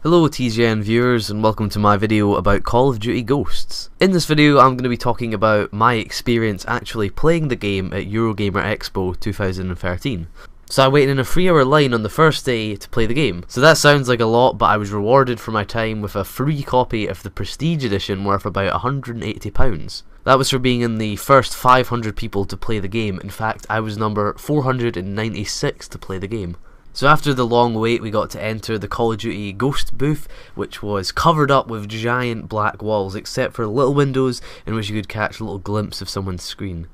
Hello TGN viewers, and welcome to my video about Call of Duty Ghosts. In this video I'm going to be talking about my experience actually playing the game at Eurogamer Expo 2013. So I waited in a 3-hour line on the first day to play the game. So that sounds like a lot, but I was rewarded for my time with a free copy of the Prestige Edition worth about £180. That was for being in the first 500 people to play the game. In fact, I was number 496 to play the game. So after the long wait, we got to enter the Call of Duty Ghost booth, which was covered up with giant black walls, except for little windows in which you could catch a little glimpse of someone's screen.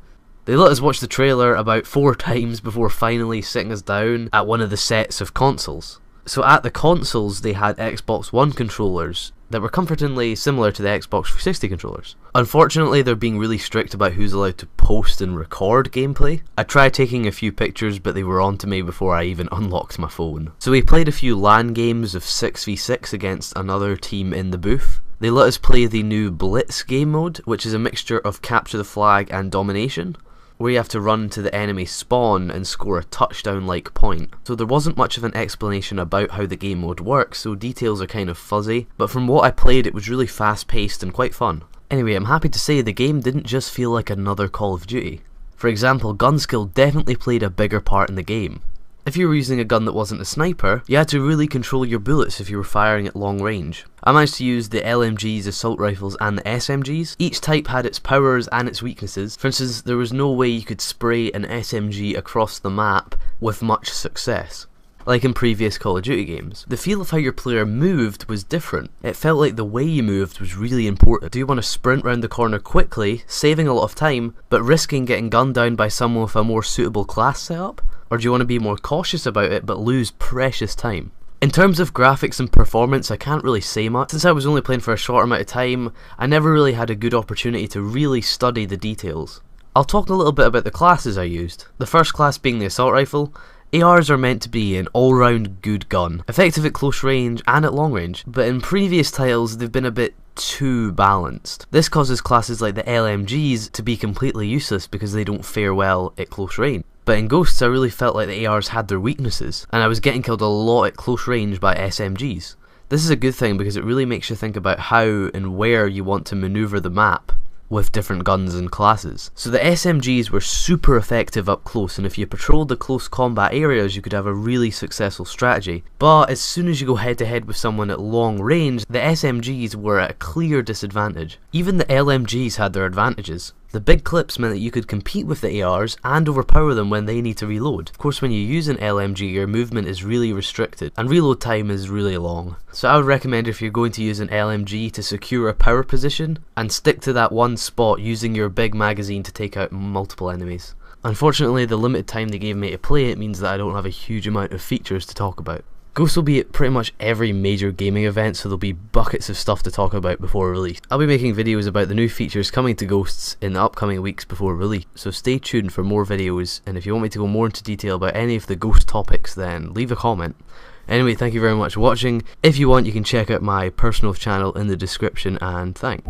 They let us watch the trailer about 4 times before finally sitting us down at one of the sets of consoles. So at the consoles, they had Xbox One controllers that were comfortingly similar to the Xbox 360 controllers. Unfortunately, they're being really strict about who's allowed to post and record gameplay. I tried taking a few pictures, but they were on to me before I even unlocked my phone. So we played a few LAN games of 6v6 against another team in the booth. They let us play the new Blitz game mode, which is a mixture of capture the flag and domination, where you have to run to the enemy spawn and score a touchdown-like point. So there wasn't much of an explanation about how the game mode works, so details are kind of fuzzy, but from what I played it was really fast-paced and quite fun. Anyway, I'm happy to say the game didn't just feel like another Call of Duty. For example, gun skill definitely played a bigger part in the game. If you were using a gun that wasn't a sniper, you had to really control your bullets if you were firing at long range. I managed to use the LMGs, assault rifles and the SMGs. Each type had its powers and its weaknesses. For instance, there was no way you could spray an SMG across the map with much success, like in previous Call of Duty games. The feel of how your player moved was different. It felt like the way you moved was really important. Do you want to sprint round the corner quickly, saving a lot of time, but risking getting gunned down by someone with a more suitable class setup? Or do you want to be more cautious about it but lose precious time? In terms of graphics and performance, I can't really say much. Since I was only playing for a short amount of time, I never really had a good opportunity to really study the details. I'll talk a little bit about the classes I used. The first class being the assault rifle. ARs are meant to be an all-round good gun, effective at close range and at long range, but in previous titles they've been a bit too balanced. This causes classes like the LMGs to be completely useless because they don't fare well at close range. But in Ghosts I really felt like the ARs had their weaknesses, and I was getting killed a lot at close range by SMGs. This is a good thing because it really makes you think about how and where you want to maneuver the map with different guns and classes. So the SMGs were super effective up close, and if you patrolled the close combat areas you could have a really successful strategy. But as soon as you go head to head with someone at long range, the SMGs were at a clear disadvantage. Even the LMGs had their advantages. The big clips meant that you could compete with the ARs and overpower them when they need to reload. Of course, when you use an LMG, your movement is really restricted, and reload time is really long. So I would recommend if you're going to use an LMG to secure a power position, and stick to that one spot using your big magazine to take out multiple enemies. Unfortunately, the limited time they gave me to play it means that I don't have a huge amount of features to talk about. Ghosts will be at pretty much every major gaming event, so there'll be buckets of stuff to talk about before release. I'll be making videos about the new features coming to Ghosts in the upcoming weeks before release, so stay tuned for more videos, and if you want me to go more into detail about any of the Ghost topics then leave a comment. Anyway, thank you very much for watching. If you want, you can check out my personal channel in the description, and thanks.